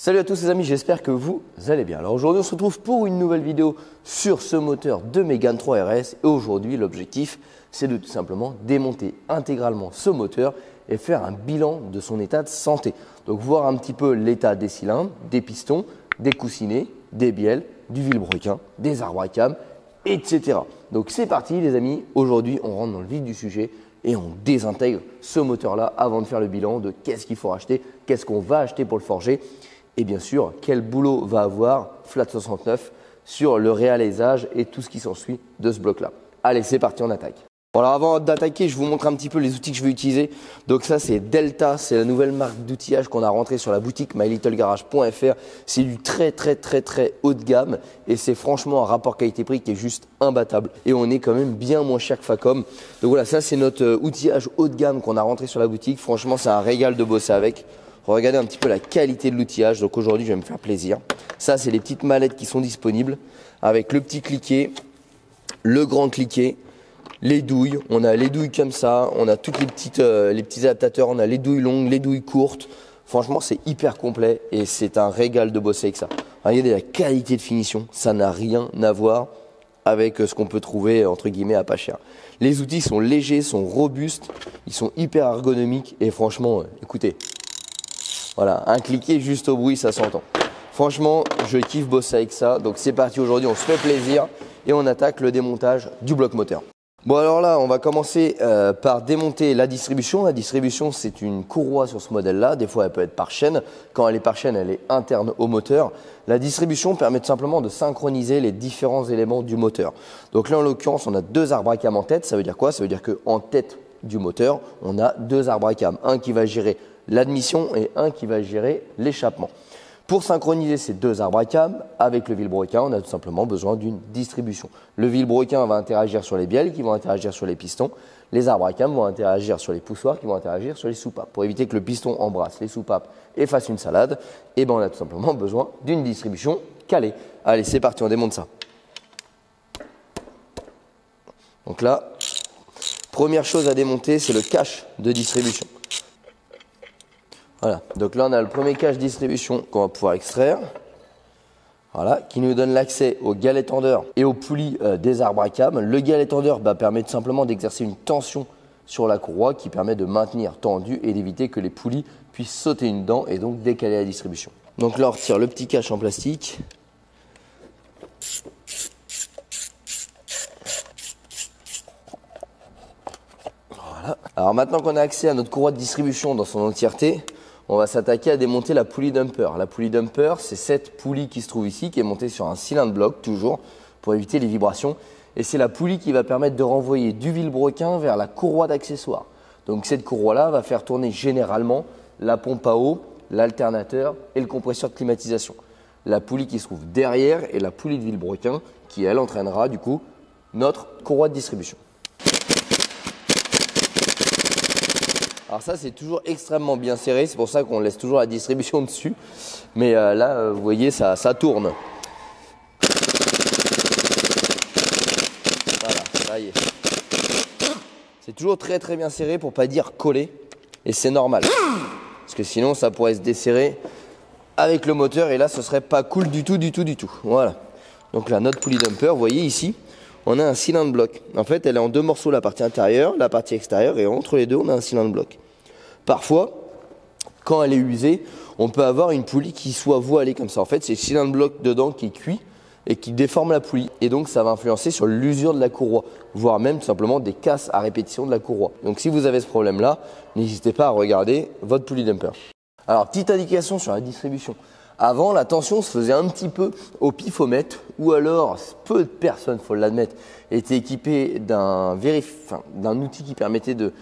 Salut à tous les amis, j'espère que vous allez bien. Alors aujourd'hui on se retrouve pour une nouvelle vidéo sur ce moteur de Mégane 3 RS et aujourd'hui l'objectif c'est de tout simplement démonter intégralement ce moteur et faire un bilan de son état de santé. Donc voir un petit peu l'état des cylindres, des pistons, des coussinets, des bielles, du vilebrequin, des arbres à cam, etc. Donc c'est parti les amis, aujourd'hui on rentre dans le vif du sujet et on désintègre ce moteur là avant de faire le bilan de qu'est-ce qu'il faut racheter, qu'est-ce qu'on va acheter pour le forger. Et bien sûr, quel boulot va avoir Flat 69 sur le réalisage et tout ce qui s'ensuit de ce bloc-là. Allez, c'est parti, on attaque. Bon, alors avant d'attaquer, je vous montre un petit peu les outils que je vais utiliser. Donc ça, c'est Delta, c'est la nouvelle marque d'outillage qu'on a rentrée sur la boutique mylittlegarage.fr. C'est du très haut de gamme et c'est franchement un rapport qualité-prix qui est juste imbattable. Et on est quand même bien moins cher que Facom. Donc voilà, ça c'est notre outillage haut de gamme qu'on a rentré sur la boutique. Franchement, c'est un régal de bosser avec. Regardez un petit peu la qualité de l'outillage. Donc aujourd'hui, je vais me faire plaisir. Ça, c'est les petites mallettes qui sont disponibles avec le petit cliquet, le grand cliquet, les douilles. On a les douilles comme ça. On a toutes les petits adaptateurs. On a les douilles longues, les douilles courtes. Franchement, c'est hyper complet et c'est un régal de bosser avec ça. Regardez la qualité de finition. Ça n'a rien à voir avec ce qu'on peut trouver entre guillemets à pas cher. Les outils sont légers, sont robustes, ils sont hyper ergonomiques et franchement, écoutez. Voilà, un cliquet juste au bruit, ça s'entend. Franchement, je kiffe bosser avec ça. Donc c'est parti aujourd'hui, on se fait plaisir et on attaque le démontage du bloc moteur. Bon alors là, on va commencer par démonter la distribution. La distribution, c'est une courroie sur ce modèle-là. Des fois, elle peut être par chaîne. Quand elle est par chaîne, elle est interne au moteur. La distribution permet tout simplement de synchroniser les différents éléments du moteur. Donc là, en l'occurrence, on a deux arbres à cam en tête. Ça veut dire quoi? Ça veut dire qu'en tête du moteur, on a deux arbres à cam. Un qui va gérer l'admission et un qui va gérer l'échappement. Pour synchroniser ces deux arbres à cam avec le vilebrequin, on a tout simplement besoin d'une distribution. Le vilebrequin va interagir sur les bielles qui vont interagir sur les pistons. Les arbres à cam vont interagir sur les poussoirs qui vont interagir sur les soupapes. Pour éviter que le piston embrasse les soupapes et fasse une salade, eh ben on a tout simplement besoin d'une distribution calée. Allez, c'est parti, on démonte ça. Donc là, première chose à démonter, c'est le cache de distribution. Voilà, donc là on a le premier cache distribution qu'on va pouvoir extraire, voilà, qui nous donne l'accès au galet tendeur et aux poulies des arbres à cam. Le galet tendeur permet tout simplement d'exercer une tension sur la courroie qui permet de maintenir tendu et d'éviter que les poulies puissent sauter une dent et donc décaler la distribution. Donc là on retire le petit cache en plastique. Voilà. Alors maintenant qu'on a accès à notre courroie de distribution dans son entièreté, on va s'attaquer à démonter la poulie dumper. La poulie dumper, c'est cette poulie qui se trouve ici, qui est montée sur un cylindre bloc, toujours, pour éviter les vibrations. Et c'est la poulie qui va permettre de renvoyer du vilebrequin vers la courroie d'accessoires. Donc cette courroie-là va faire tourner généralement la pompe à eau, l'alternateur et le compresseur de climatisation. La poulie qui se trouve derrière est la poulie de vilebrequin qui, elle, entraînera du coup notre courroie de distribution. Alors ça, c'est toujours extrêmement bien serré, c'est pour ça qu'on laisse toujours la distribution dessus. Mais là, vous voyez, ça tourne. Voilà, ça y est. C'est toujours très bien serré pour pas dire collé. Et c'est normal. Parce que sinon, ça pourrait se desserrer avec le moteur et là, ce serait pas cool du tout. Voilà. Donc là, notre poulie dumper, vous voyez ici, on a un cylindre bloc. En fait, elle est en deux morceaux, la partie intérieure, la partie extérieure, et entre les deux, on a un cylindre bloc. Parfois, quand elle est usée, on peut avoir une poulie qui soit voilée comme ça. En fait, c'est le cylindre bloc dedans qui est cuit et qui déforme la poulie. Et donc, ça va influencer sur l'usure de la courroie, voire même tout simplement des casses à répétition de la courroie. Donc, si vous avez ce problème-là, n'hésitez pas à regarder votre poulie dumper. Alors, petite indication sur la distribution. Avant, la tension se faisait un petit peu au pifomètre ou alors, peu de personnes, il faut l'admettre, étaient équipées d'un outil qui permettait de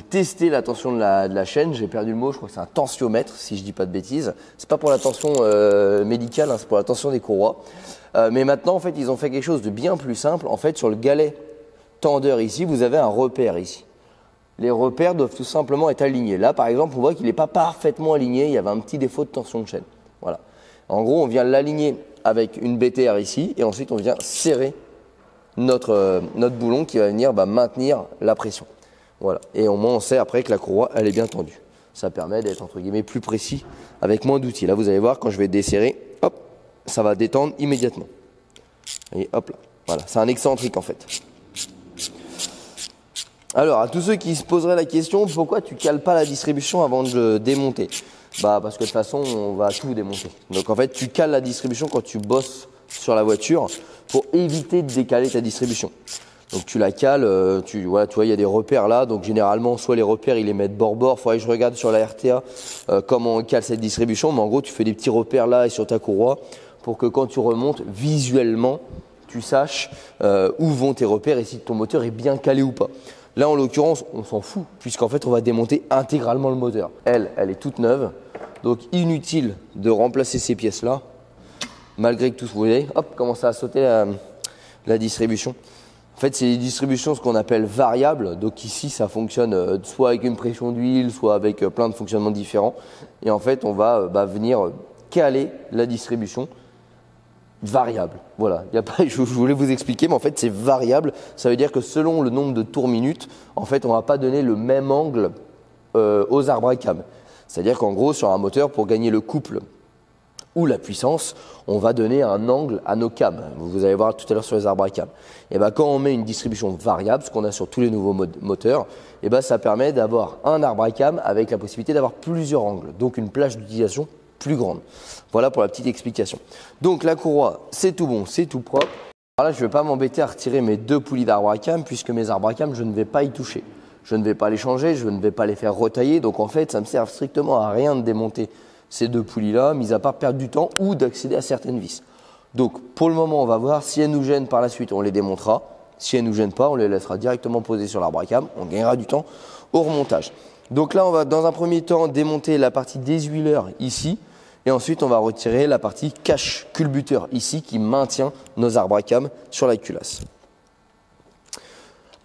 tester la tension de la chaîne. J'ai perdu le mot, je crois que c'est un tensiomètre, si je dis pas de bêtises. C'est pas pour la tension médicale, hein, c'est pour la tension des courroies. Mais maintenant, en fait, ils ont fait quelque chose de bien plus simple. En fait, sur le galet tendeur ici, vous avez un repère ici. Les repères doivent tout simplement être alignés. Là, par exemple, on voit qu'il n'est pas parfaitement aligné. Il y avait un petit défaut de tension de chaîne. Voilà. En gros, on vient l'aligner avec une BTR ici et ensuite on vient serrer notre boulon qui va venir maintenir la pression. Voilà. Et au moins on sait après que la courroie elle est bien tendue. Ça permet d'être entre guillemets plus précis avec moins d'outils. Là, vous allez voir, quand je vais desserrer, hop, ça va détendre immédiatement. Et hop là, voilà, c'est un excentrique en fait. Alors, à tous ceux qui se poseraient la question, pourquoi tu cales pas la distribution avant de le démonter? Bah parce que de toute façon, on va tout démonter. Donc en fait, tu cales la distribution quand tu bosses sur la voiture pour éviter de décaler ta distribution. Donc tu la cales, voilà, tu vois, il y a des repères là. Donc généralement, soit les repères, ils les mettent bord-bord. Il faudrait que je regarde sur la RTA comment on cale cette distribution. Mais en gros, tu fais des petits repères là et sur ta courroie pour que quand tu remontes, visuellement, tu saches où vont tes repères et si ton moteur est bien calé ou pas. Là, en l'occurrence, on s'en fout puisqu'en fait, on va démonter intégralement le moteur. Elle est toute neuve. Donc inutile de remplacer ces pièces-là. Malgré que tout, vous voyez, hop, commence à sauter la distribution. En fait, c'est des distributions, ce qu'on appelle variables. Donc ici, ça fonctionne soit avec une pression d'huile, soit avec plein de fonctionnements différents. Et en fait, on va venir caler la distribution variable. Voilà, y a pas, je voulais vous expliquer, mais en fait, c'est variable. Ça veut dire que selon le nombre de tours minutes, en fait, on ne va pas donner le même angle aux arbres à cam. C'est-à-dire qu'en gros, sur un moteur, pour gagner le couple ou la puissance, on va donner un angle à nos cams. Vous allez voir tout à l'heure sur les arbres à cam. Et quand on met une distribution variable, ce qu'on a sur tous les nouveaux moteurs, ça permet d'avoir un arbre à cam avec la possibilité d'avoir plusieurs angles, donc une plage d'utilisation plus grande. Voilà pour la petite explication. Donc la courroie, c'est tout bon, c'est tout propre. Alors là, je ne vais pas m'embêter à retirer mes 2 poulies d'arbre à cam puisque mes arbres à cam, je ne vais pas y toucher. Je ne vais pas les changer, je ne vais pas les faire retailler. Donc en fait, ça ne me sert strictement à rien de démonter ces 2 poulies-là, mis à part perdre du temps ou d'accéder à certaines vis. Donc pour le moment, on va voir. Si elles nous gênent par la suite, on les démontera. Si elles ne nous gênent pas, on les laissera directement poser sur l'arbre à cam. On gagnera du temps au remontage. Donc là, on va dans un premier temps démonter la partie désuileur ici. Et ensuite, on va retirer la partie cache culbuteur ici qui maintient nos arbres à cam sur la culasse.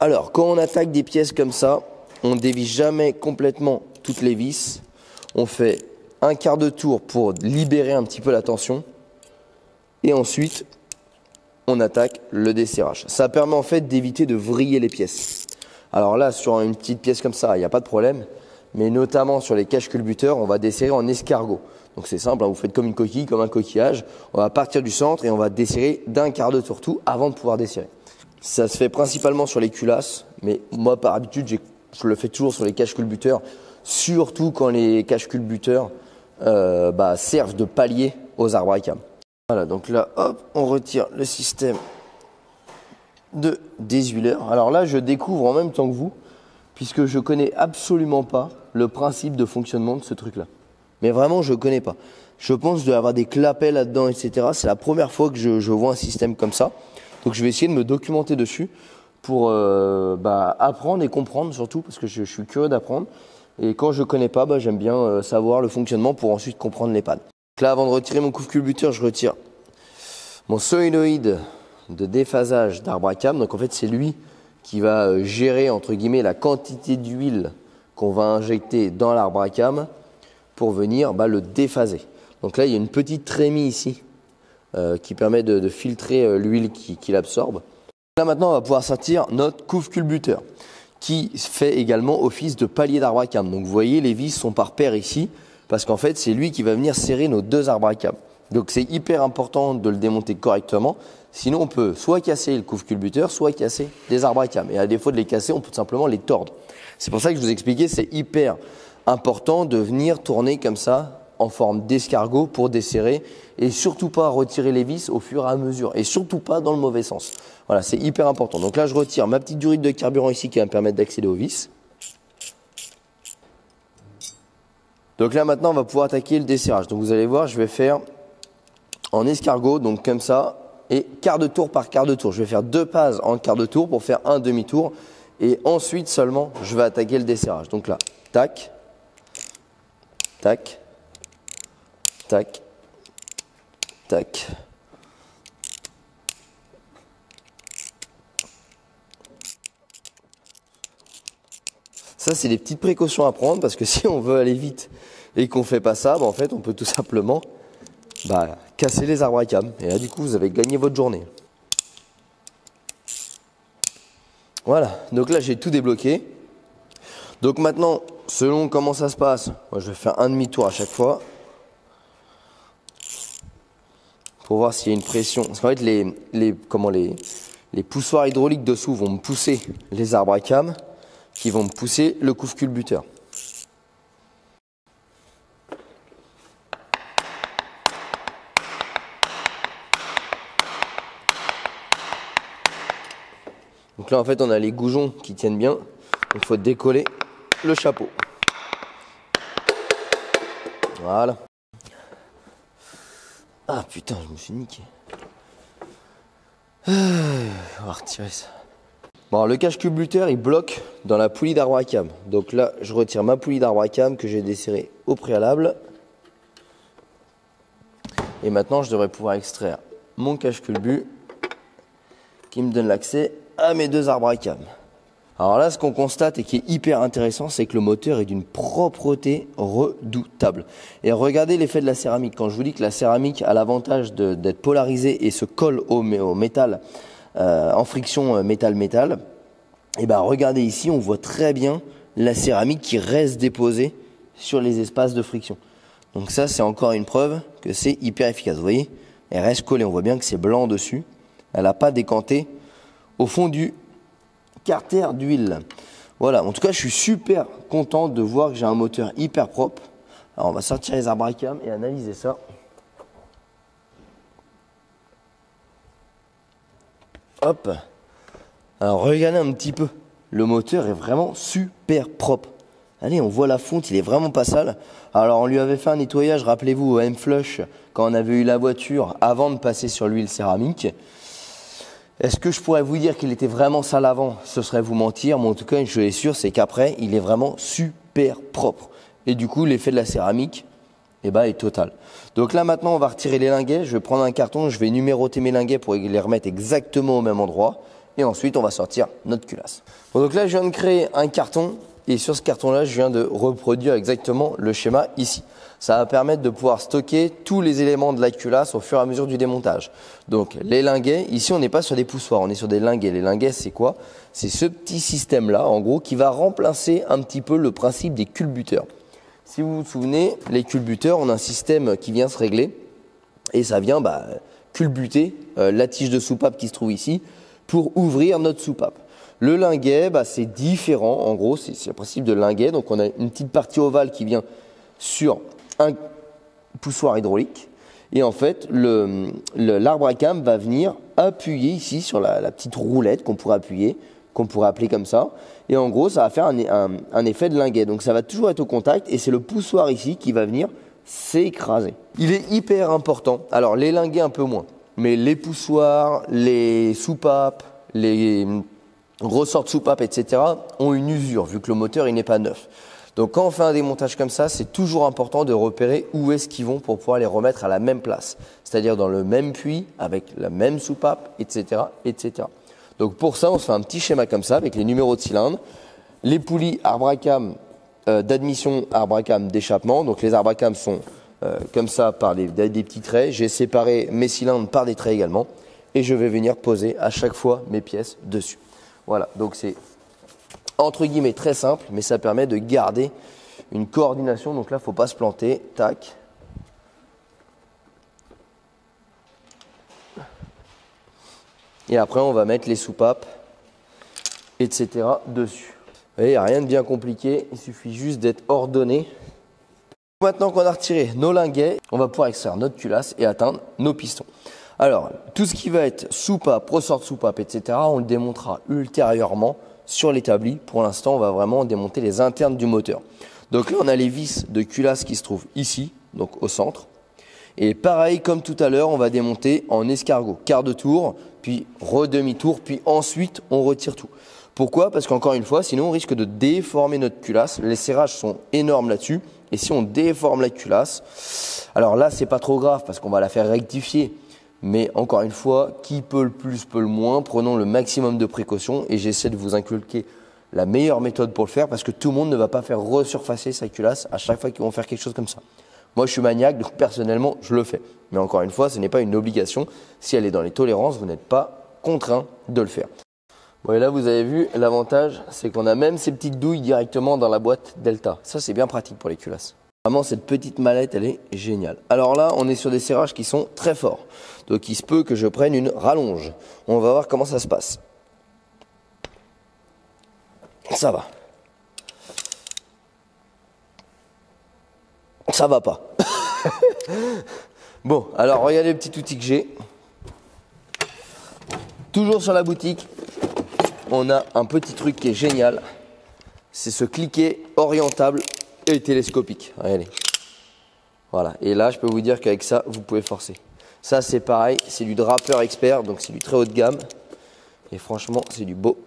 Alors, quand on attaque des pièces comme ça, on ne dévie jamais complètement toutes les vis. On fait un quart de tour pour libérer un petit peu la tension. Et ensuite, on attaque le desserrage. Ça permet en fait d'éviter de vriller les pièces. Alors là, sur une petite pièce comme ça, il n'y a pas de problème. Mais notamment sur les caches culbuteurs, on va desserrer en escargot. Donc c'est simple, vous faites comme une coquille, comme un coquillage. On va partir du centre et on va desserrer d'un quart de tour tout avant de pouvoir desserrer. Ça se fait principalement sur les culasses, mais moi par habitude, je le fais toujours sur les caches culbuteurs, surtout quand les caches culbuteurs servent de palier aux arbres à cam. Voilà, donc là, hop, on retire le système de désuileur. Alors là, je découvre en même temps que vous, puisque je connais absolument pas le principe de fonctionnement de ce truc-là. Mais vraiment, je ne connais pas. Je pense que je dois avoir des clapets là-dedans, etc. C'est la première fois que je vois un système comme ça. Donc, je vais essayer de me documenter dessus pour apprendre et comprendre surtout, parce que je suis curieux d'apprendre. Et quand je ne connais pas, j'aime bien savoir le fonctionnement pour ensuite comprendre les pannes. Donc là, avant de retirer mon couve culbuteur, je retire mon solénoïde de déphasage d'arbre à cam. Donc, en fait, c'est lui qui va gérer, entre guillemets, la quantité d'huile qu'on va injecter dans l'arbre à cam pour venir le déphaser. Donc là, il y a une petite trémie ici qui permet de filtrer l'huile qu'il absorbe. Là, maintenant, on va pouvoir sortir notre couve culbuteur qui fait également office de palier d'arbre à cam. Donc vous voyez, les vis sont par paire ici parce qu'en fait, c'est lui qui va venir serrer nos 2 arbres à cam. Donc c'est hyper important de le démonter correctement. Sinon, on peut soit casser le couve culbuteur, soit casser des arbres à cam. Et à défaut de les casser, on peut tout simplement les tordre. C'est pour ça que je vous expliquais, c'est hyper important de venir tourner comme ça en forme d'escargot pour desserrer et surtout pas retirer les vis au fur et à mesure et surtout pas dans le mauvais sens. Voilà, c'est hyper important. Donc là, je retire ma petite durite de carburant ici qui va me permettre d'accéder aux vis. Donc là, maintenant, on va pouvoir attaquer le desserrage. Donc vous allez voir, je vais faire en escargot, donc comme ça, et quart de tour par quart de tour. Je vais faire 2 passes en quart de tour pour faire un demi-tour et ensuite seulement, je vais attaquer le desserrage. Donc là, tac, tac, tac, tac. Ça, c'est des petites précautions à prendre parce que si on veut aller vite et qu'on ne fait pas ça, en fait, on peut tout simplement casser les arbres à cam. Et là, du coup, vous avez gagné votre journée. Voilà, donc là, j'ai tout débloqué. Donc maintenant, selon comment ça se passe, moi je vais faire un demi-tour à chaque fois pour voir s'il y a une pression. Parce qu'en fait, les poussoirs hydrauliques dessous vont me pousser les arbres à cam qui vont me pousser le couve culbuteur. Donc là, en fait, on a les goujons qui tiennent bien. Il faut décoller le chapeau. Voilà. Ah putain, je me suis niqué. On va retirer ça. Bon, alors, le cache culbuteur, il bloque dans la poulie d'arbre à cam. Donc là, je retire ma poulie d'arbre à cam que j'ai desserrée au préalable. Et maintenant, je devrais pouvoir extraire mon cache culbu qui me donne l'accès à mes deux arbres à cam. Alors là, ce qu'on constate et qui est hyper intéressant, c'est que le moteur est d'une propreté redoutable. Et regardez l'effet de la céramique. Quand je vous dis que la céramique a l'avantage d'être polarisée et se colle au métal, en friction métal-métal, et ben regardez ici, on voit très bien la céramique qui reste déposée sur les espaces de friction. Donc ça, c'est encore une preuve que c'est hyper efficace. Vous voyez, elle reste collée, on voit bien que c'est blanc dessus. Elle n'a pas décanté au fond du carter d'huile. Voilà, en tout cas, je suis super content de voir que j'ai un moteur hyper propre. Alors, on va sortir les arbres à cam et analyser ça. Hop. Alors, regardez un petit peu. Le moteur est vraiment super propre. Allez, on voit la fonte, il est vraiment pas sale. Alors, on lui avait fait un nettoyage, rappelez-vous, au M-Flush, quand on avait eu la voiture, avant de passer sur l'huile céramique. Est-ce que je pourrais vous dire qu'il était vraiment sale avant? Ce serait vous mentir, mais en tout cas, une chose est sûre, c'est qu'après, il est vraiment super propre. Et du coup, l'effet de la céramique est total. Donc là, maintenant, on va retirer les linguets. Je vais prendre un carton, je vais numéroter mes linguets pour les remettre exactement au même endroit. Et ensuite, on va sortir notre culasse. Bon, donc là, je viens de créer un carton. Et sur ce carton-là, je viens de reproduire exactement le schéma ici. Ça va permettre de pouvoir stocker tous les éléments de la culasse au fur et à mesure du démontage. Donc les linguets, ici on n'est pas sur des poussoirs, on est sur des linguets. Les linguets, c'est quoi? C'est ce petit système-là, en gros, qui va remplacer un petit peu le principe des culbuteurs. Si vous vous souvenez, les culbuteurs, on a un système qui vient se régler et ça vient culbuter la tige de soupape qui se trouve ici pour ouvrir notre soupape. Le linguet, c'est différent. En gros, c'est le principe de linguet. Donc, on a une petite partie ovale qui vient sur un poussoir hydraulique. Et en fait, l'arbre à cam va venir appuyer ici sur la petite roulette qu'on pourrait appuyer, qu'on pourrait appeler comme ça. Et en gros, ça va faire un effet de linguet. Donc, ça va toujours être au contact. Et c'est le poussoir ici qui va venir s'écraser. Il est hyper important. Alors, les linguets un peu moins. Mais les poussoirs, les soupapes, les ressorts de soupape, etc. ont une usure, vu que le moteur il n'est pas neuf. Donc quand on fait un démontage comme ça, c'est toujours important de repérer où est-ce qu'ils vont pour pouvoir les remettre à la même place. C'est-à-dire dans le même puits, avec la même soupape, etc., etc. Donc pour ça, on se fait un petit schéma comme ça, avec les numéros de cylindres, les poulies arbre à cam d'admission, arbre à cam d'échappement. Donc les arbres à cam sont comme ça par des petits traits. J'ai séparé mes cylindres par des traits également. Et je vais venir poser à chaque fois mes pièces dessus. Voilà, donc c'est entre guillemets très simple, mais ça permet de garder une coordination. Donc là, il ne faut pas se planter. Tac. Et après, on va mettre les soupapes, etc. dessus. Vous voyez, il n'y a rien de bien compliqué. Il suffit juste d'être ordonné. Maintenant qu'on a retiré nos linguets, on va pouvoir extraire notre culasse et atteindre nos pistons. Alors, tout ce qui va être soupape, ressort de soupape, etc., on le démontera ultérieurement sur l'établi. Pour l'instant, on va vraiment démonter les internes du moteur. Donc là, on a les vis de culasse qui se trouvent ici, donc au centre. Et pareil, comme tout à l'heure, on va démonter en escargot. Quart de tour, puis redemi-tour, puis ensuite, on retire tout. Pourquoi? Parce qu'encore une fois, sinon on risque de déformer notre culasse. Les serrages sont énormes là-dessus. Et si on déforme la culasse, alors là, c'est pas trop grave parce qu'on va la faire rectifier. Mais encore une fois, qui peut le plus, peut le moins. Prenons le maximum de précautions et j'essaie de vous inculquer la meilleure méthode pour le faire parce que tout le monde ne va pas faire resurfacer sa culasse à chaque fois qu'ils vont faire quelque chose comme ça. Moi, je suis maniaque, donc personnellement, je le fais. Mais encore une fois, ce n'est pas une obligation. Si elle est dans les tolérances, vous n'êtes pas contraint de le faire. Bon, et là, vous avez vu, l'avantage, c'est qu'on a même ces petites douilles directement dans la boîte Delta. Ça, c'est bien pratique pour les culasses. Vraiment, cette petite mallette, elle est géniale. Alors là, on est sur des serrages qui sont très forts. Donc, il se peut que je prenne une rallonge. On va voir comment ça se passe. Ça va. Ça va pas. Bon, alors, regardez le petit outil que j'ai. Toujours sur la boutique, on a un petit truc qui est génial. C'est ce cliquet orientable et télescopique. Regardez. Voilà. Et là, je peux vous dire qu'avec ça, vous pouvez forcer. Ça, c'est pareil. C'est du drapeur expert. Donc, c'est du très haut de gamme. Et franchement, c'est du beau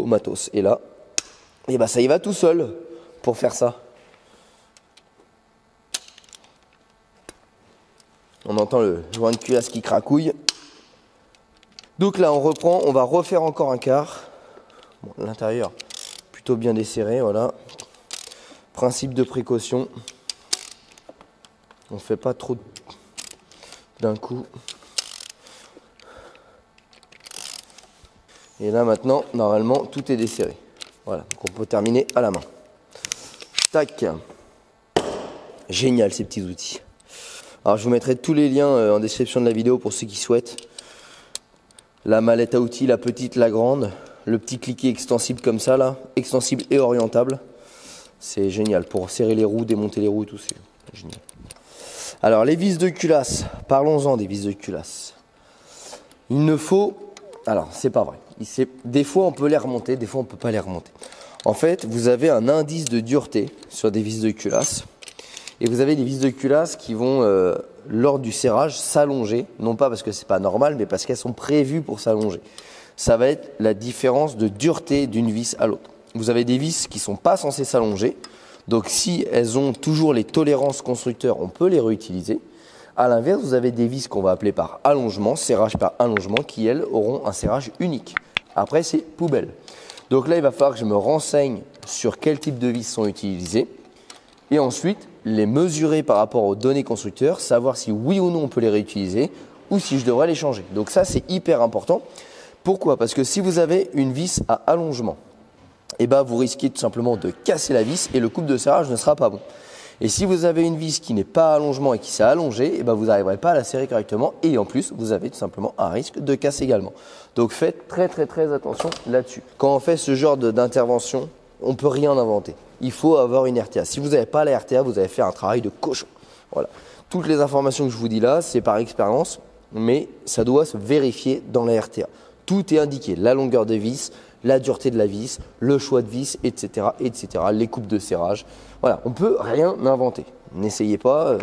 matos. Et là, et bah, ça y va tout seul pour faire ça. On entend le joint de culasse qui cracouille. Donc là, on reprend. On va refaire encore un quart. Bon, l'intérieur, plutôt bien desserré. Voilà. Principe de précaution. On ne fait pas trop d'un coup. Et là maintenant, normalement, tout est desserré. Voilà, donc on peut terminer à la main. Tac. Génial ces petits outils. Alors je vous mettrai tous les liens en description de la vidéo pour ceux qui souhaitent. La mallette à outils, la petite, la grande. Le petit cliquet extensible comme ça là, extensible et orientable. C'est génial pour serrer les roues, démonter les roues et tout, c'est génial. Alors les vis de culasse, parlons-en des vis de culasse. Il ne faut... Alors c'est pas vrai. Des fois on peut les remonter, des fois on ne peut pas les remonter. En fait, vous avez un indice de dureté sur des vis de culasse. Et vous avez des vis de culasse qui vont, lors du serrage, s'allonger. Non pas parce que c'est pas normal, mais parce qu'elles sont prévues pour s'allonger. Ça va être la différence de dureté d'une vis à l'autre. Vous avez des vis qui ne sont pas censées s'allonger. Donc si elles ont toujours les tolérances constructeurs, on peut les réutiliser. A l'inverse, vous avez des vis qu'on va appeler par allongement, serrage par allongement, qui elles auront un serrage unique. Après, c'est poubelle. Donc là, il va falloir que je me renseigne sur quel type de vis sont utilisées. Et ensuite, les mesurer par rapport aux données constructeurs, savoir si oui ou non on peut les réutiliser ou si je devrais les changer. Donc ça, c'est hyper important. Pourquoi? Parce que si vous avez une vis à allongement, eh ben, vous risquez tout simplement de casser la vis et le couple de serrage ne sera pas bon. Et si vous avez une vis qui n'est pas à allongement et qui s'est allongée, eh ben, vous n'arriverez pas à la serrer correctement et en plus, vous avez tout simplement un risque de casse également. Donc faites très attention là-dessus. Quand on fait ce genre d'intervention, on ne peut rien inventer. Il faut avoir une RTA. Si vous n'avez pas la RTA, vous allez faire un travail de cochon. Voilà. Toutes les informations que je vous dis là, c'est par expérience, mais ça doit se vérifier dans la RTA. Tout est indiqué, la longueur de vis, la dureté de la vis, le choix de vis, etc., les coupes de serrage. Voilà, on ne peut rien inventer. N'essayez pas,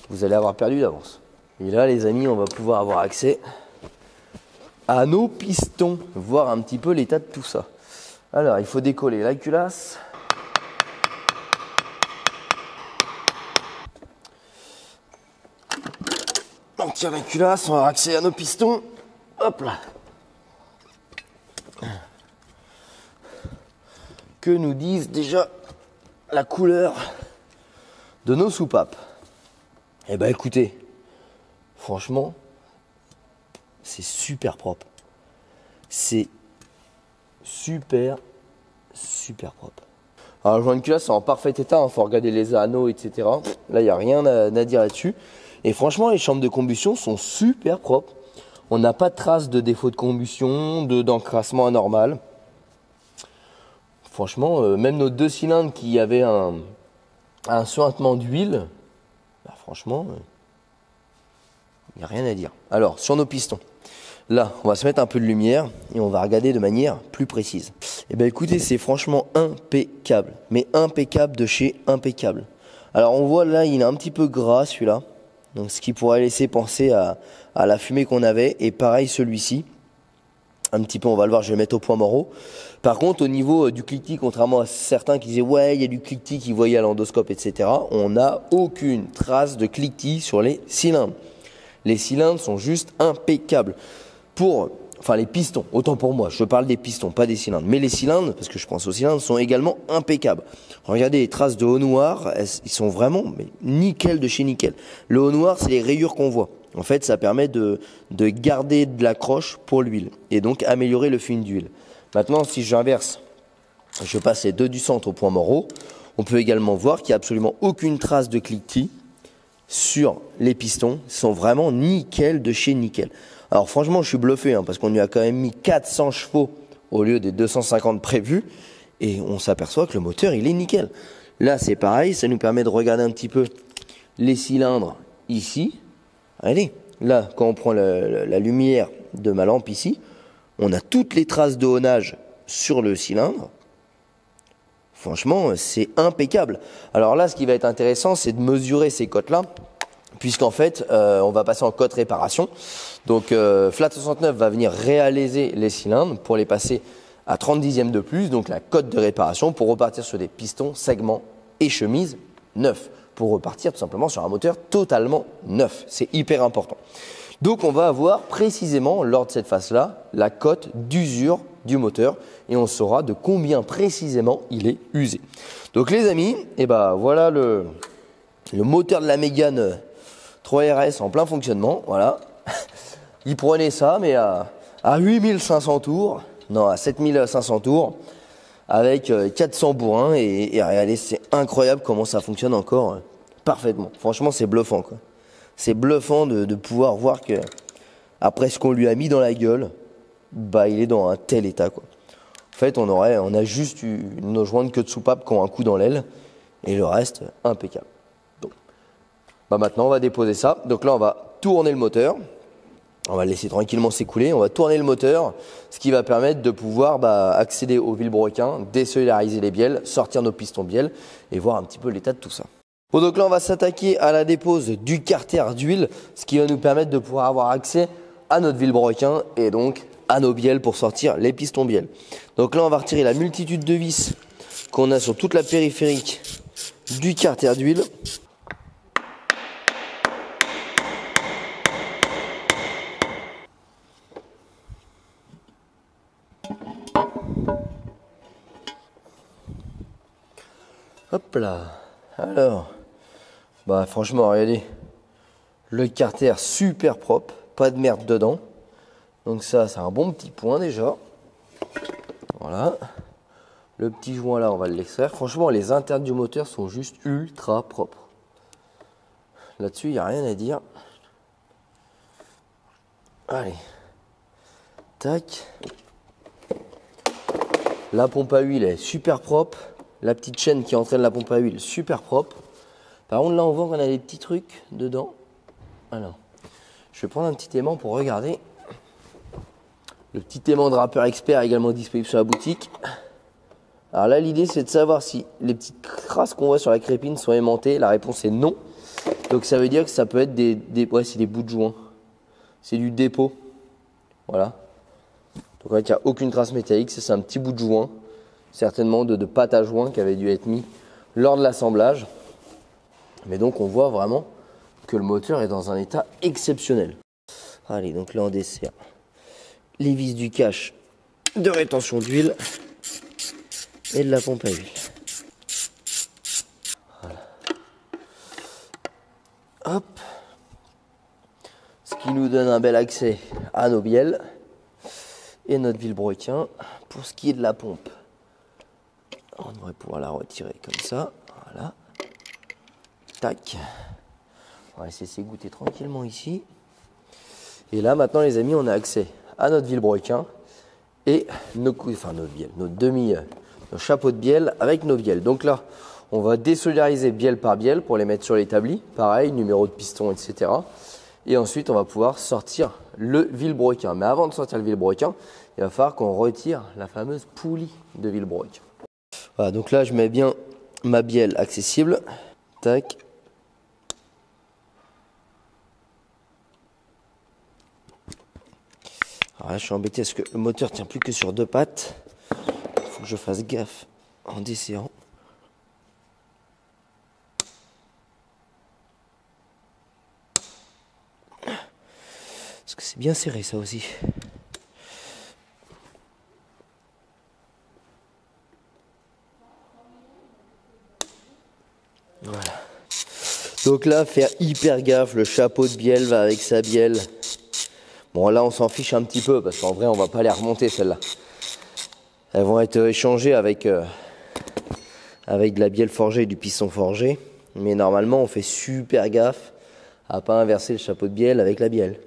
vous allez avoir perdu d'avance. Et là, les amis, on va pouvoir avoir accès à nos pistons, voir un petit peu l'état de tout ça. Alors, il faut décoller la culasse. On tire la culasse, on va avoir accès à nos pistons. Hop là. Que nous disent déjà la couleur de nos soupapes? Eh ben écoutez, franchement, c'est super propre. C'est super propre. Alors le joint de culasse c'est en parfait état, il faut regarder les anneaux, etc. Là, il n'y a rien à dire là-dessus. Et franchement, les chambres de combustion sont super propres. On n'a pas de traces de défaut de combustion, d'encrassement anormal. Franchement, même nos 2 cylindres qui avaient un suintement d'huile, bah franchement, il n'y a rien à dire. Alors, sur nos pistons, là, on va se mettre un peu de lumière et on va regarder de manière plus précise. Et bien écoutez, c'est franchement impeccable, mais impeccable de chez impeccable. Alors on voit là, il est un petit peu gras celui-là, donc ce qui pourrait laisser penser à la fumée qu'on avait. Et pareil celui-ci, un petit peu, on va le voir, je vais le mettre au point mort. Par contre, au niveau du cliquetis, contrairement à certains qui disaient ouais, il y a du cliquetis qui voyaient à l'endoscope, etc., on n'a aucune trace de cliquetis sur les cylindres. Les cylindres sont juste impeccables. Enfin les pistons, autant pour moi, je parle des pistons, pas des cylindres. Mais les cylindres, parce que je pense aux cylindres, sont également impeccables. Regardez les traces de haut noir, ils sont vraiment nickel de chez nickel. Le haut noir, c'est les rayures qu'on voit. En fait, ça permet de garder de l'accroche pour l'huile et donc améliorer le film d'huile. Maintenant, si j'inverse, je passe les deux du centre au point mort haut, on peut également voir qu'il n'y a absolument aucune trace de cliquetis sur les pistons. Ils sont vraiment nickel de chez nickel. Alors franchement, je suis bluffé parce qu'on lui a quand même mis 400 chevaux au lieu des 250 prévus. Et on s'aperçoit que le moteur, il est nickel. Là, c'est pareil, ça nous permet de regarder un petit peu les cylindres ici. Allez, là, quand on prend la lumière de ma lampe ici, on a toutes les traces de honnage sur le cylindre. Franchement, c'est impeccable. Alors là, ce qui va être intéressant, c'est de mesurer ces cotes-là, puisqu'en fait, on va passer en cote réparation. Donc, Flat 69 va venir réaliser les cylindres pour les passer à 30 dixièmes de plus, donc la cote de réparation pour repartir sur des pistons, segments et chemises neufs, pour repartir tout simplement sur un moteur totalement neuf. C'est hyper important. Donc on va avoir précisément lors de cette phase-là la cote d'usure du moteur et on saura de combien précisément il est usé. Donc les amis, voilà le moteur de la Mégane 3RS en plein fonctionnement. Voilà. Il prenait ça mais à 8500 tours. Non, à 7500 tours avec 400 bourrins et regardez, c'est incroyable comment ça fonctionne encore parfaitement. Franchement, c'est bluffant quoi. C'est bluffant de pouvoir voir que après ce qu'on lui a mis dans la gueule, il est dans un tel état quoi. En fait, on a juste nos jointes queue de soupape qui ont un coup dans l'aile et le reste impeccable. Donc, maintenant on va déposer ça. Donc là, on va tourner le moteur. On va le laisser tranquillement s'écouler. On va tourner le moteur, ce qui va permettre de pouvoir accéder au vilebrequin, désolidariser les bielles, sortir nos pistons bielles et voir un petit peu l'état de tout ça. Bon, donc là, on va s'attaquer à la dépose du carter d'huile, ce qui va nous permettre de pouvoir avoir accès à notre vilebrequin et donc à nos bielles pour sortir les pistons bielles. Donc là, on va retirer la multitude de vis qu'on a sur toute la périphérique du carter d'huile. Hop là. Alors, franchement, regardez. Le carter super propre, pas de merde dedans. Donc ça, c'est un bon petit point déjà. Voilà. Le petit joint là, on va l'extraire. Franchement, les internes du moteur sont juste ultra propres. Là-dessus, il n'y a rien à dire. Allez. Tac. La pompe à huile est super propre. La petite chaîne qui entraîne la pompe à huile, super propre. Par contre, là, on voit qu'on a des petits trucs dedans. Alors, je vais prendre un petit aimant pour regarder. Le petit aimant de Rapper Expert également disponible sur la boutique. Alors là, l'idée, c'est de savoir si les petites traces qu'on voit sur la crépine sont aimantées. La réponse est non. Donc, ça veut dire que ça peut être c'est des bouts de joint. C'est du dépôt. Voilà. Donc, il n'y a aucune trace métallique. C'est un petit bout de joint. Certainement de pâte à joint qui avait dû être mis lors de l'assemblage. Mais donc on voit vraiment que le moteur est dans un état exceptionnel. Allez, donc là on dessert les vis du cache de rétention d'huile et de la pompe à huile. Voilà. Hop. Ce qui nous donne un bel accès à nos bielles et notre vilebrequin. Pour ce qui est de la pompe, on devrait pouvoir la retirer comme ça. Voilà. Tac. On va laisser s'égoutter tranquillement ici. Et là, maintenant, les amis, on a accès à notre vilebrequin et nos bielles, nos chapeaux de bielle avec nos bielles. Donc là, on va désolidariser bielle par bielle pour les mettre sur l'établi. Pareil, numéro de piston, etc. Et ensuite, on va pouvoir sortir le vilebrequin. Mais avant de sortir le vilebrequin, il va falloir qu'on retire la fameuse poulie de vilebrequin. Voilà, donc là, je mets bien ma bielle accessible. Tac. Alors là, je suis embêté parce que le moteur tient plus que sur deux pattes. Il faut que je fasse gaffe en desserrant. Parce que c'est bien serré ça aussi. Voilà. Donc là, faire hyper gaffe, le chapeau de bielle va avec sa bielle. Bon là, on s'en fiche un petit peu parce qu'en vrai, on va pas les remonter celle-là. Elles vont être échangées avec de la bielle forgée et du piston forgé. Mais normalement, on fait super gaffe à pas inverser le chapeau de bielle avec la bielle.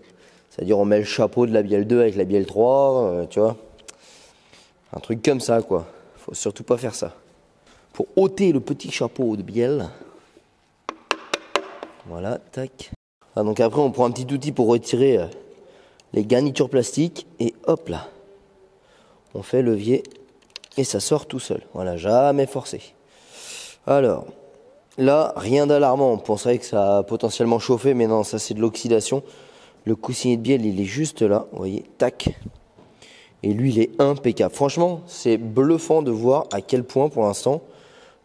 C'est-à-dire on met le chapeau de la bielle 2 avec la bielle 3, tu vois. Un truc comme ça, quoi. Faut surtout pas faire ça. Pour ôter le petit chapeau de bielle. Voilà, tac. Ah, donc après, on prend un petit outil pour retirer les garnitures plastiques. Et hop là. On fait levier et ça sort tout seul. Voilà, jamais forcé. Alors, là, rien d'alarmant. On penserait que ça a potentiellement chauffé, mais non, ça c'est de l'oxydation. Le coussinet de bielle, il est juste là, vous voyez, tac. Et lui, il est impeccable. Franchement, c'est bluffant de voir à quel point, pour l'instant,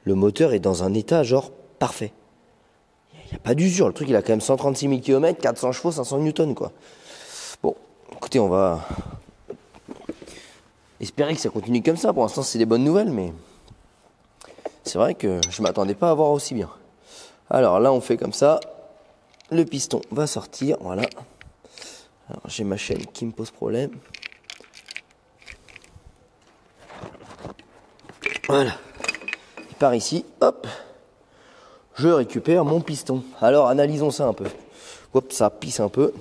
le moteur est dans un état genre parfait. Il n'y a pas d'usure. Le truc, il a quand même 136 000 km, 400 chevaux, 500 newtons, quoi. Bon, écoutez, on va espérer que ça continue comme ça. Pour l'instant, c'est des bonnes nouvelles, mais c'est vrai que je ne m'attendais pas à voir aussi bien. Alors là, on fait comme ça. Le piston va sortir, voilà. Alors, j'ai ma chaîne qui me pose problème. Voilà. Il part ici, hop. Je récupère mon piston. Alors, analysons ça un peu. Hop, ça pisse un peu.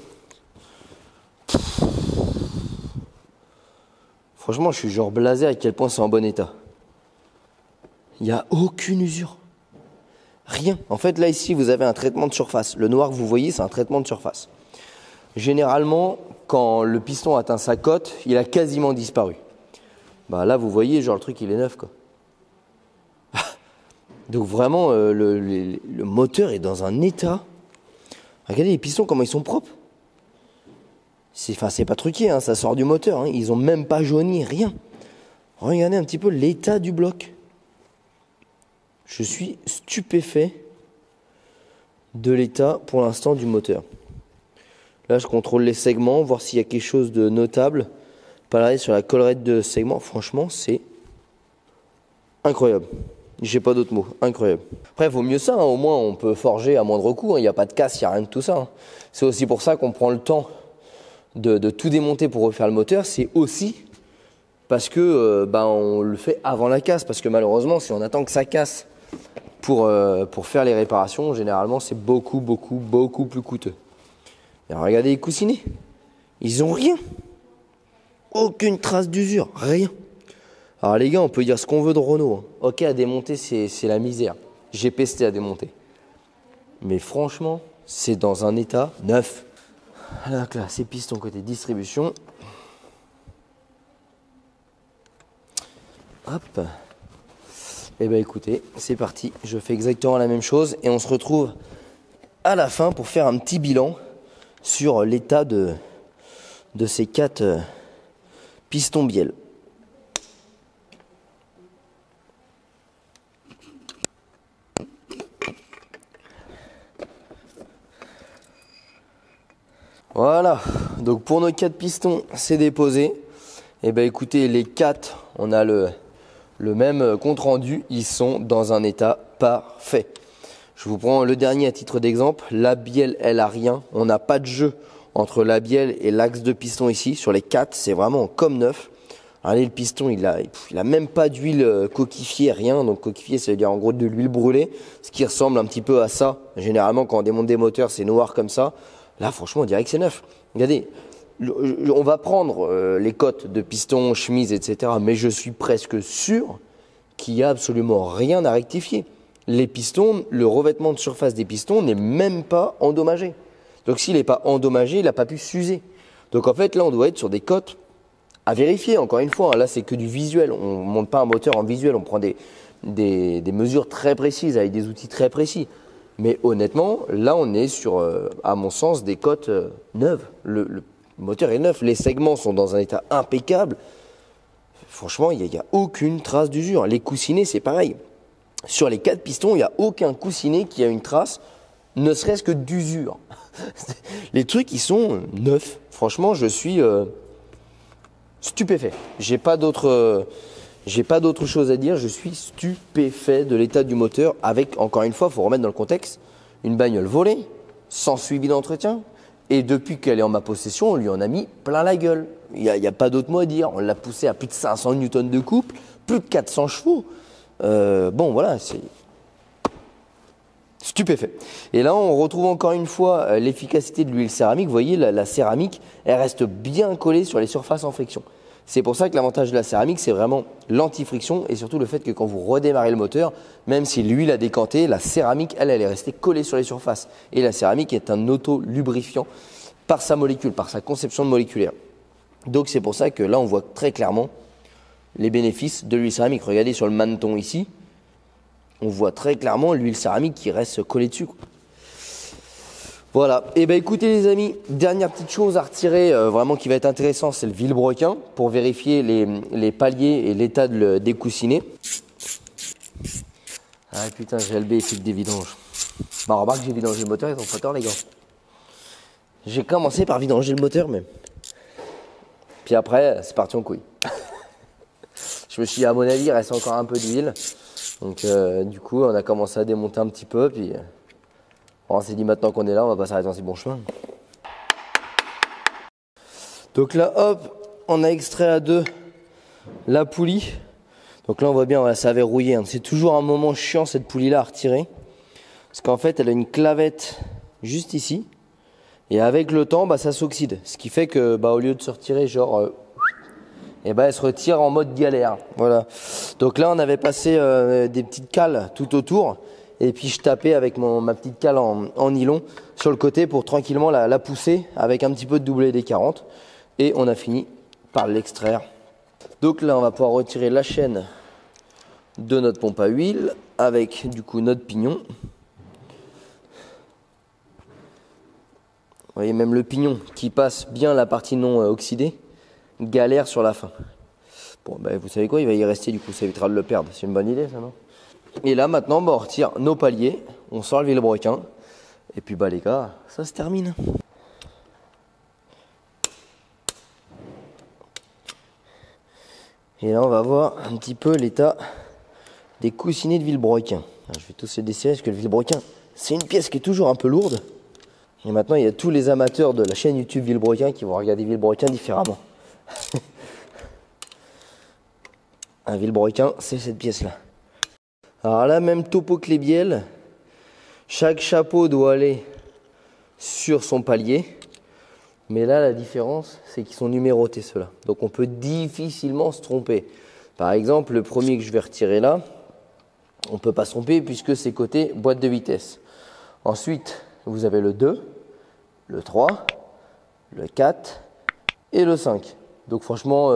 Franchement, je suis genre blasé à quel point c'est en bon état. Il n'y a aucune usure. Rien. En fait, là, ici, vous avez un traitement de surface. Le noir que vous voyez, c'est un traitement de surface. Généralement, quand le piston atteint sa cote, il a quasiment disparu. Bah là, vous voyez, genre le truc, il est neuf, quoi. Donc vraiment, le moteur est dans un état. Regardez les pistons, comment ils sont propres. C'est pas truqué, hein, ça sort du moteur. Hein. Ils ont même pas jauni, rien. Regardez un petit peu l'état du bloc. Je suis stupéfait de l'état, pour l'instant, du moteur. Là, je contrôle les segments, voir s'il y a quelque chose de notable. Pareil sur la collerette de segments. Franchement, c'est incroyable. J'ai pas d'autres mots. Incroyable. Après, il vaut mieux ça. Hein. Au moins, on peut forger à moindre coût. Il n'y a pas de casse, il n'y a rien de tout ça. Hein. C'est aussi pour ça qu'on prend le temps de tout démonter pour refaire le moteur. C'est aussi parce que on le fait avant la casse. Parce que malheureusement, si on attend que ça casse pour faire les réparations, généralement, c'est beaucoup plus coûteux. Et regardez les coussinets. Ils ont rien. Aucune trace d'usure. Rien. Alors les gars, on peut dire ce qu'on veut de Renault. Hein. Ok, à démonter, c'est la misère. J'ai pesté à démonter. Mais franchement, c'est dans un état neuf. Alors là, c'est piston côté distribution. Hop. Et ben écoutez, c'est parti. Je fais exactement la même chose et on se retrouve à la fin pour faire un petit bilan sur l'état de ces 4 pistons bielle. Voilà, donc pour nos 4 pistons, c'est déposé. Et ben écoutez, les 4, on a le même compte rendu, ils sont dans un état parfait. Je vous prends le dernier à titre d'exemple. La bielle, elle a rien. On n'a pas de jeu entre la bielle et l'axe de piston ici. Sur les 4, c'est vraiment comme neuf. Allez, le piston, il a même pas d'huile coquifiée, rien. Donc coquifiée, ça veut dire en gros de l'huile brûlée, ce qui ressemble un petit peu à ça. Généralement, quand on démonte des moteurs, c'est noir comme ça. Là, franchement, on dirait que c'est neuf. Regardez, on va prendre les cotes de piston, chemise, etc. Mais je suis presque sûr qu'il n'y a absolument rien à rectifier. Les pistons, le revêtement de surface des pistons n'est même pas endommagé. Donc s'il n'est pas endommagé, il n'a pas pu s'user. Donc en fait, là, on doit être sur des cotes à vérifier. Encore une fois, hein, là, c'est que du visuel. On ne monte pas un moteur en visuel. On prend des mesures très précises avec des outils très précis. Mais honnêtement, là, on est sur, à mon sens, des cotes neuves. Le moteur est neuf. Les segments sont dans un état impeccable. Franchement, il n'y a aucune trace d'usure. Les coussinets, c'est pareil. Sur les 4 pistons, il n'y a aucun coussinet qui a une trace, ne serait-ce que d'usure. Les trucs, ils sont neufs. Franchement, je suis stupéfait. J'ai pas d'autre chose à dire. Je suis stupéfait de l'état du moteur avec, encore une fois, il faut remettre dans le contexte, une bagnole volée, sans suivi d'entretien, Et depuis qu'elle est en ma possession, on lui en a mis plein la gueule. Il n'y a pas d'autre mot à dire. On l'a poussé à plus de 500 Newtons de couple, plus de 400 chevaux. Bon, voilà, c'est stupéfait. Et là, on retrouve encore une fois l'efficacité de l'huile céramique. Vous voyez, la céramique, elle reste bien collée sur les surfaces en friction. C'est pour ça que l'avantage de la céramique, c'est vraiment l'anti-friction et surtout le fait que quand vous redémarrez le moteur, même si l'huile a décanté, la céramique, elle est restée collée sur les surfaces. Et la céramique est un auto-lubrifiant par sa molécule, par sa conception moléculaire. Donc c'est pour ça que là, on voit très clairement les bénéfices de l'huile céramique. Regardez sur le maneton ici, on voit très clairement l'huile céramique qui reste collée dessus. Voilà, et bien écoutez les amis, dernière petite chose à retirer vraiment qui va être intéressant, c'est le vilebrequin pour vérifier les paliers et l'état des coussinets. Ah putain, GLB il fait que des vidanges. Bah remarque, j'ai vidangé le moteur, ils ont pas tort les gars. J'ai commencé par vidanger le moteur même. Puis après, c'est parti en couille. Je me suis dit, à mon avis, il reste encore un peu d'huile. Donc du coup, on a commencé à démonter un petit peu, puis... on s'est dit maintenant qu'on est là, on va pas s'arrêter dans ces bons chemins. Donc là, hop, on a extrait à deux la poulie. Donc là, on voit bien, voilà, ça avait rouillé. Hein. C'est toujours un moment chiant cette poulie-là à retirer. Parce qu'en fait, elle a une clavette juste ici. Et avec le temps, bah, ça s'oxyde. Ce qui fait que, bah, au lieu de se retirer, genre, et bah, elle se retire en mode galère. Voilà. Donc là, on avait passé des petites cales tout autour. Et puis je tapais avec ma petite cale en nylon sur le côté pour tranquillement la pousser avec un petit peu de WD 40. Et on a fini par l'extraire. Donc là, on va pouvoir retirer la chaîne de notre pompe à huile avec du coup notre pignon. Vous voyez même le pignon qui passe bien la partie non oxydée, galère sur la fin. Bon, ben, vous savez quoi, il va y rester du coup, ça évitera de le perdre. C'est une bonne idée ça, non? Et là maintenant, bah, on retire nos paliers, on sort le vilebrequin. Et puis bah les gars, ça se termine. Et là on va voir un petit peu l'état des coussinets de vilebrequin. Alors, je vais tous les desserrer parce que le vilebrequin, c'est une pièce qui est toujours un peu lourde. Et maintenant il y a tous les amateurs de la chaîne YouTube Vilebrequin qui vont regarder Vilebrequin différemment. Un vilebrequin, c'est cette pièce-là. Alors là, même topo que les bielles, chaque chapeau doit aller sur son palier. Mais là, la différence, c'est qu'ils sont numérotés ceux-là. Donc on peut difficilement se tromper. Par exemple, le premier que je vais retirer là, on ne peut pas se tromper puisque c'est côté boîte de vitesse. Ensuite, vous avez le 2, le 3, le 4 et le 5. Donc franchement...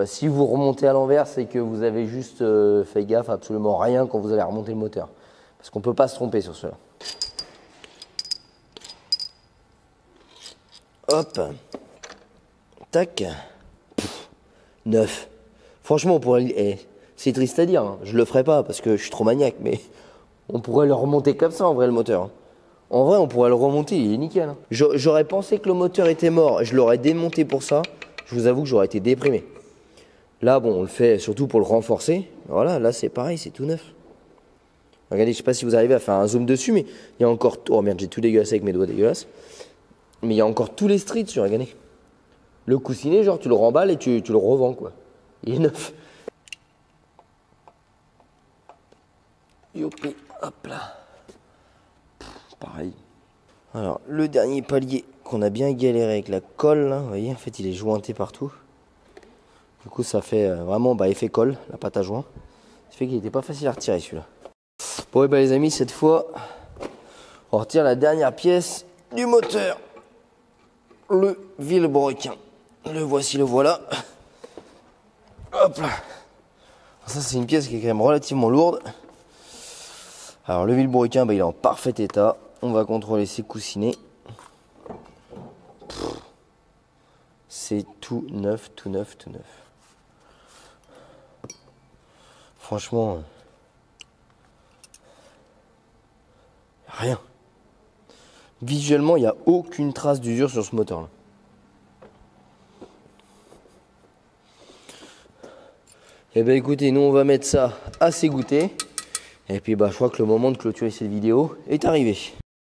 si vous remontez à l'envers, c'est que vous avez juste fait gaffe à absolument rien quand vous allez remonter le moteur. Parce qu'on ne peut pas se tromper sur cela. Hop. Tac. 9. Franchement, on pourrait... c'est triste à dire, hein. Je le ferai pas parce que je suis trop maniaque, mais on pourrait le remonter comme ça en vrai le moteur. Hein. En vrai, on pourrait le remonter, il est nickel. Hein. J'aurais pensé que le moteur était mort, je l'aurais démonté pour ça. Je vous avoue que j'aurais été déprimé. Là, bon, on le fait surtout pour le renforcer. Voilà, là, c'est pareil, c'est tout neuf. Regardez, je ne sais pas si vous arrivez à faire un zoom dessus, mais il y a encore... Oh merde, j'ai tout dégueulassé avec mes doigts dégueulasses. Mais il y a encore tous les streets sur, regardez. Le coussinet, genre, tu le remballes et tu le revends, quoi. Il est neuf. Youpi, hop là. Pareil. Alors, le dernier palier qu'on a bien galéré avec la colle, là, vous voyez, en fait, il est jointé partout. Du coup, ça fait vraiment effet colle, la pâte à joint. Ça fait qu'il n'était pas facile à retirer celui-là. Bon, et les amis, cette fois, on retire la dernière pièce du moteur. Le vilebrequin. Le voici, le voilà. Hop là. Ça, c'est une pièce qui est quand même relativement lourde. Alors, le vilebrequin, il est en parfait état. On va contrôler ses coussinets. C'est tout neuf, tout neuf, tout neuf. Franchement, rien. Visuellement, il n'y a aucune trace d'usure sur ce moteur-là. Eh bien écoutez, nous on va mettre ça à s'égoutter. Et puis je crois que le moment de clôturer cette vidéo est arrivé.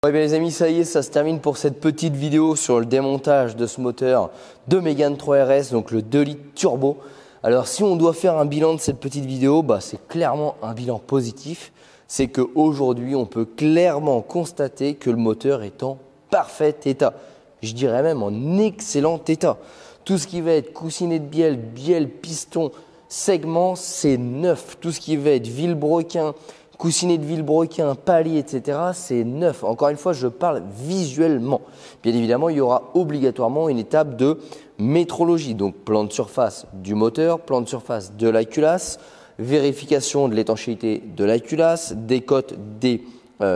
Ouais, bien les amis, ça y est, ça se termine pour cette petite vidéo sur le démontage de ce moteur de Mégane 3 RS, donc le 2 litres turbo. Alors si on doit faire un bilan de cette petite vidéo, c'est clairement un bilan positif. C'est qu'aujourd'hui, on peut clairement constater que le moteur est en parfait état. Je dirais même en excellent état. Tout ce qui va être coussinet de bielle, piston, segment, c'est neuf. Tout ce qui va être vilebrequin, coussinet de vilebrequin, palier, etc., c'est neuf. Encore une fois, je parle visuellement. Bien évidemment, il y aura obligatoirement une étape de métrologie. Donc, plan de surface du moteur, plan de surface de la culasse, vérification de l'étanchéité de la culasse, décote des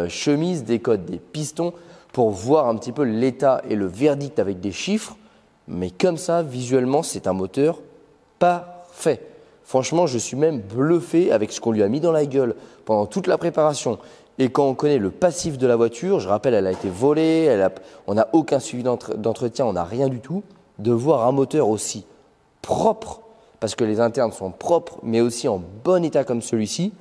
chemises, décote des pistons pour voir un petit peu l'état et le verdict avec des chiffres. Mais comme ça, visuellement, c'est un moteur parfait. Franchement, je suis même bluffé avec ce qu'on lui a mis dans la gueule pendant toute la préparation. Et quand on connaît le passif de la voiture, je rappelle, elle a été volée, on n'a aucun suivi d'entretien, on n'a rien du tout. De voir un moteur aussi propre, parce que les internes sont propres, mais aussi en bon état comme celui-ci,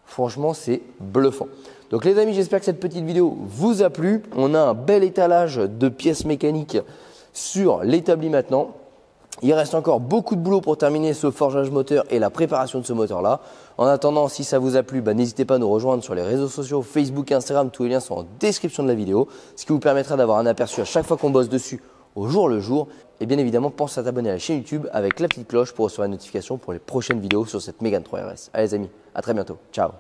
franchement, c'est bluffant. Donc les amis, j'espère que cette petite vidéo vous a plu. On a un bel étalage de pièces mécaniques sur l'établi maintenant. Il reste encore beaucoup de boulot pour terminer ce forgeage moteur et la préparation de ce moteur-là. En attendant, si ça vous a plu, n'hésitez pas à nous rejoindre sur les réseaux sociaux, Facebook, Instagram. Tous les liens sont en description de la vidéo, ce qui vous permettra d'avoir un aperçu à chaque fois qu'on bosse dessus au jour le jour. Et bien évidemment, pense à t'abonner à la chaîne YouTube avec la petite cloche pour recevoir une notification pour les prochaines vidéos sur cette Mégane 3 RS. Allez les amis, à très bientôt. Ciao.